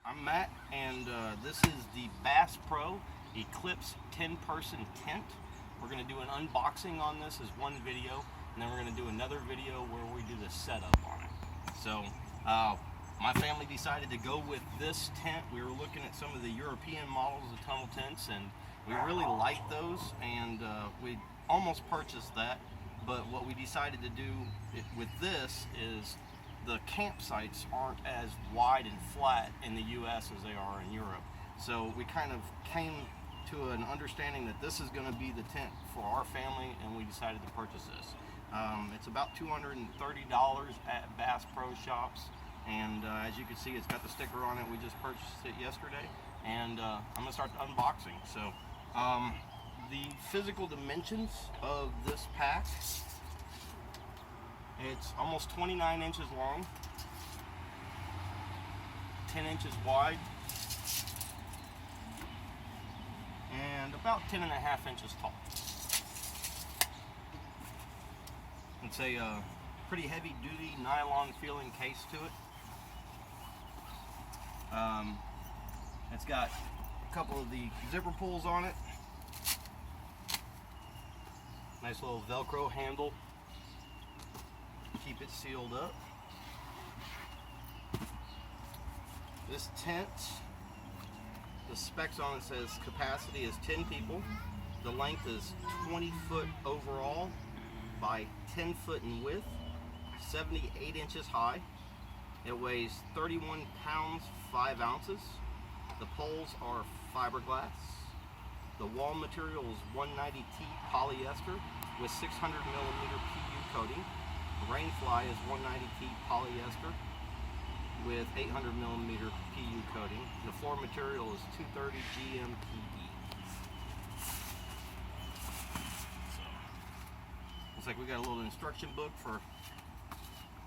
I'm Matt, and this is the Bass Pro Eclipse 10-person tent. We're going to do an unboxing on this as one video, and then we're going to do another video where we do the setup on it. So my family decided to go with this tent. We were looking at some of the European models of tunnel tents, and we really liked those, and we almost purchased that. But what we decided to do with this is the campsites aren't as wide and flat in the US as they are in Europe. So we kind of came to an understanding that this is going to be the tent for our family, and we decided to purchase this. It's about $230 at Bass Pro shops, and as you can see, it's got the sticker on it. We just purchased it yesterday, and I'm going to start the unboxing. So the physical dimensions of this pack: it's almost 29 inches long, 10 inches wide, and about 10.5 inches tall. It's a pretty heavy duty nylon feeling case to it. It's got a couple of the zipper pulls on it. Nice little Velcro handle. Keep it sealed up. This tent, the specs on it says capacity is 10 people. The length is 20 foot overall by 10 foot in width, 78 inches high. It weighs 31 pounds 5 ounces. The poles are fiberglass. The wall material is 190T polyester with 600 millimeter PU coating. The rain fly is 190T polyester with 800 millimeter PU coating. The floor material is 230 GMPE. So, looks like we got a little instruction book for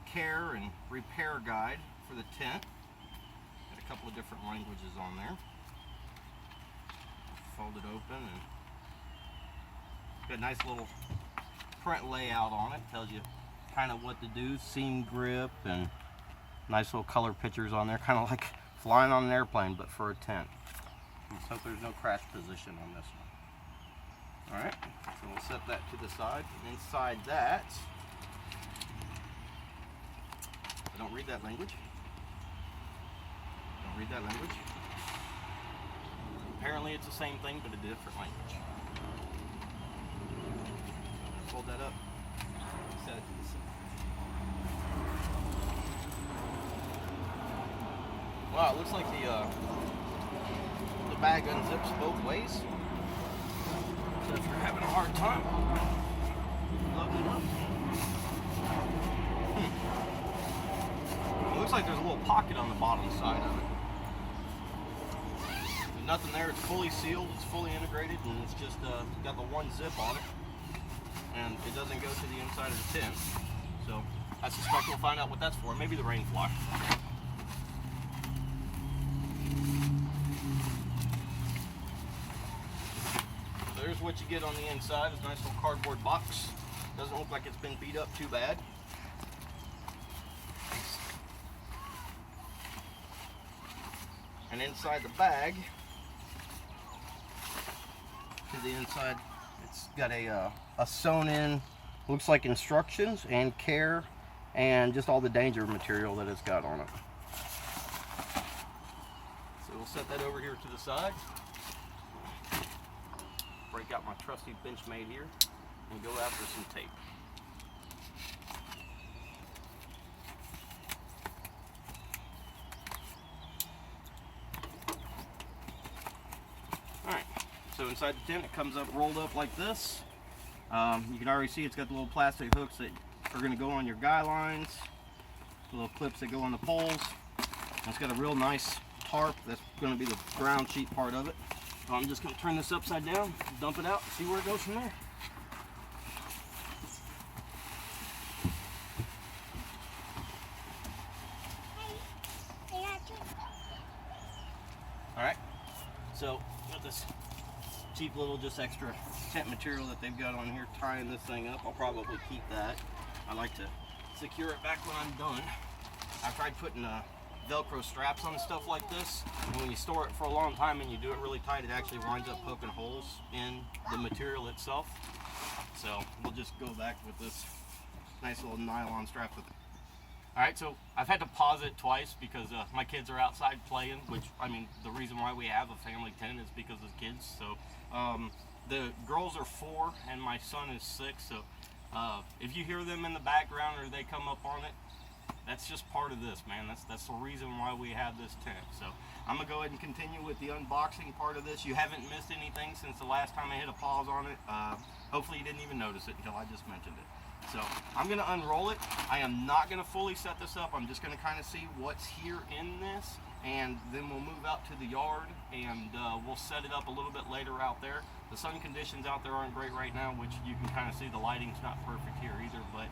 care and repair guide for the tent. Got a couple of different languages on there. Fold it open, and got a nice little print layout on it. Tells you kind of what to do, seam grip, and nice little color pictures on there, kind of like flying on an airplane but for a tent. Let's hope there's no crash position on this one. Alright, so we'll set that to the side. And inside that, I don't read that language. Don't read that language. Apparently it's the same thing, but a different language. Fold that up, set it to the side. Wow, it looks like the bag unzips both ways. So if you're having a hard time loading it up. It looks like there's a little pocket on the bottom side of it. Nothing there. It's fully sealed, it's fully integrated, and it's just got the one zip on it, and it doesn't go to the inside of the tent. So I suspect we'll find out what that's for. Maybe the rain fly. So there's what you get on the inside. It's a nice little cardboard box. Doesn't look like it's been beat up too bad. And inside the bag, to the inside, it's got a sewn in, looks like instructions and care, and just all the danger material that it's got on it. So we'll set that over here to the side. Break out my trusty Benchmade here and go after some tape. Alright. So inside the tent, it comes up rolled up like this. You can already see it's got the little plastic hooks that are going to go on your guy lines, the little clips that go on the poles. And it's got a real nice tarp that's going to be the ground sheet part of it. So I'm just going to turn this upside down, dump it out, and see where it goes from there. Alright, so got this cheap little just extra tent material that they've got on here tying this thing up. I'll probably keep that. I like to secure it back when I'm done. I tried putting Velcro straps on stuff like this, and when you store it for a long time and you do it really tight, it actually winds up poking holes in the material itself. So we'll just go back with this nice little nylon strap with it. Alright, so I've had to pause it twice because my kids are outside playing, which, I mean, the reason why we have a family tent is because of kids. So the girls are 4 and my son is 6, so if you hear them in the background or they come up on it, that's just part of this, man. That's the reason why we have this tent. So I'm gonna go ahead and continue with the unboxing part of this. You haven't missed anything since the last time I hit a pause on it. Hopefully you didn't even notice it until I just mentioned it. So I'm gonna unroll it. I am not gonna fully set this up. I'm just gonna kind of see what's here in this, and then we'll move out to the yard and we'll set it up a little bit later out there. The sun conditions out there aren't great right now, which you can kind of see the lighting's not perfect here either, but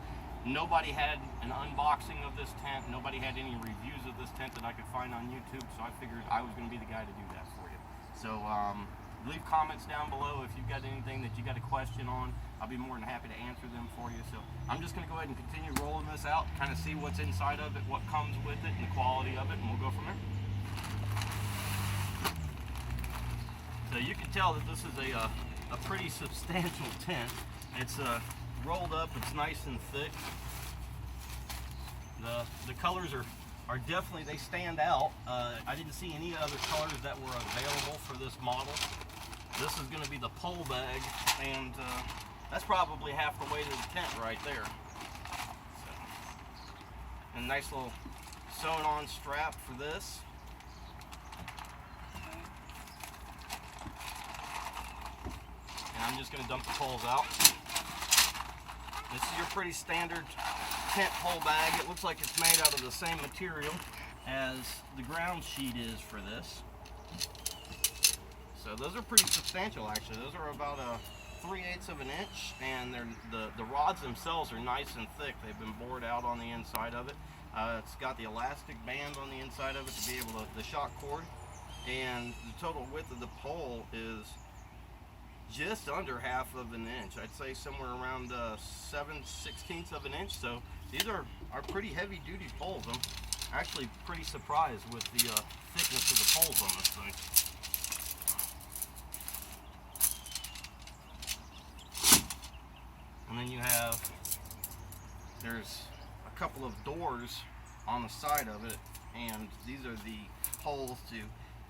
nobody had an unboxing of this tent. Nobody had any reviews of this tent that I could find on YouTube, so I figured I was gonna be the guy to do that for you. So leave comments down below if you've got anything that you got a question on. I'll be more than happy to answer them for you. So I'm just going to go ahead and continue rolling this out, kind of see what's inside of it, what comes with it, and the quality of it, and we'll go from there. So you can tell that this is a pretty substantial tent. It's rolled up, it's nice and thick. The colors are definitely, they stand out. I didn't see any other colors that were available for this model. This is going to be the pole bag, and that's probably half the weight of the tent right there. So, and a nice little sewn on strap for this. And I'm just going to dump the poles out. This is your pretty standard tent pole bag. It looks like it's made out of the same material as the ground sheet is for this. So those are pretty substantial, actually. Those are about 3/8 of an inch, and the rods themselves are nice and thick. They've been bored out on the inside of it. It's got the elastic band on the inside of it to be able to, the shock cord, and the total width of the pole is just under half of an inch. I'd say somewhere around 7/16 of an inch. So these are pretty heavy duty poles. I'm actually pretty surprised with the thickness of the poles on this thing. And then you have, there's a couple of doors on the side of it, and these are the holes to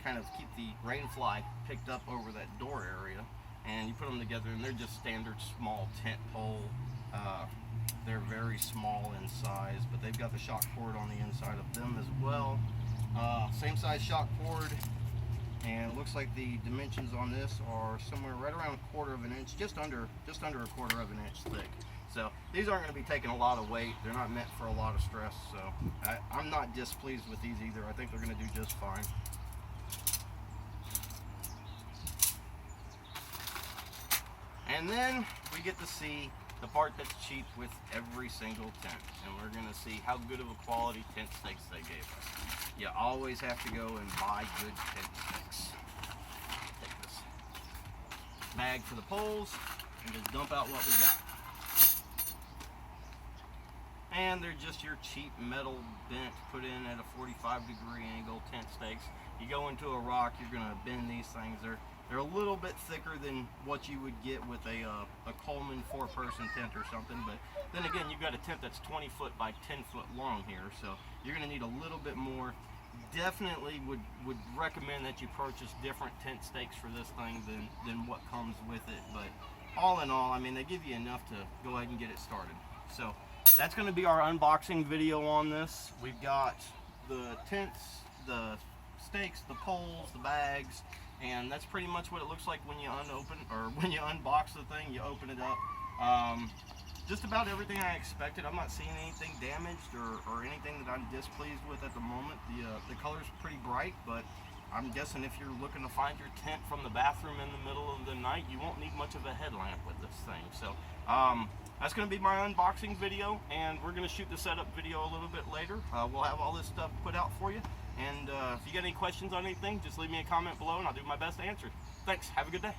kind of keep the rain fly picked up over that door area. And you put them together and they're just standard small tent pole. They're very small in size, but they've got the shock cord on the inside of them as well. Same size shock cord, and it looks like the dimensions on this are somewhere right around 1/4 of an inch, just under 1/4 of an inch thick. So these aren't going to be taking a lot of weight. They're not meant for a lot of stress. So I'm not displeased with these either. I think they're going to do just fine. And then we get to see the part that's cheap with every single tent, and we're going to see how good of a quality tent stakes they gave us. You always have to go and buy good tent stakes. Take this bag for the poles and just dump out what we got. And they're just your cheap metal bent, put in at a 45-degree angle tent stakes. You go into a rock, you're going to bend these things. They're a little bit thicker than what you would get with a Coleman 4-person tent or something, but then again, you've got a tent that's 20 foot by 10 foot long here, so you're going to need a little bit more. Definitely would recommend that you purchase different tent stakes for this thing than what comes with it, but all in all, I mean, they give you enough to go ahead and get it started. So that's going to be our unboxing video on this. We've got the tents, the stakes, the poles, the bags, and that's pretty much what it looks like when you when you unbox the thing. You open it up. Just about everything I expected. I'm not seeing anything damaged or anything that I'm displeased with at the moment. The color's pretty bright, but I'm guessing if you're looking to find your tent from the bathroom in the middle of the night, you won't need much of a headlamp with this thing. So that's going to be my unboxing video, and we're going to shoot the setup video a little bit later. We'll have all this stuff put out for you. And if you got any questions on anything, just leave me a comment below and I'll do my best to answer. Thanks. Have a good day.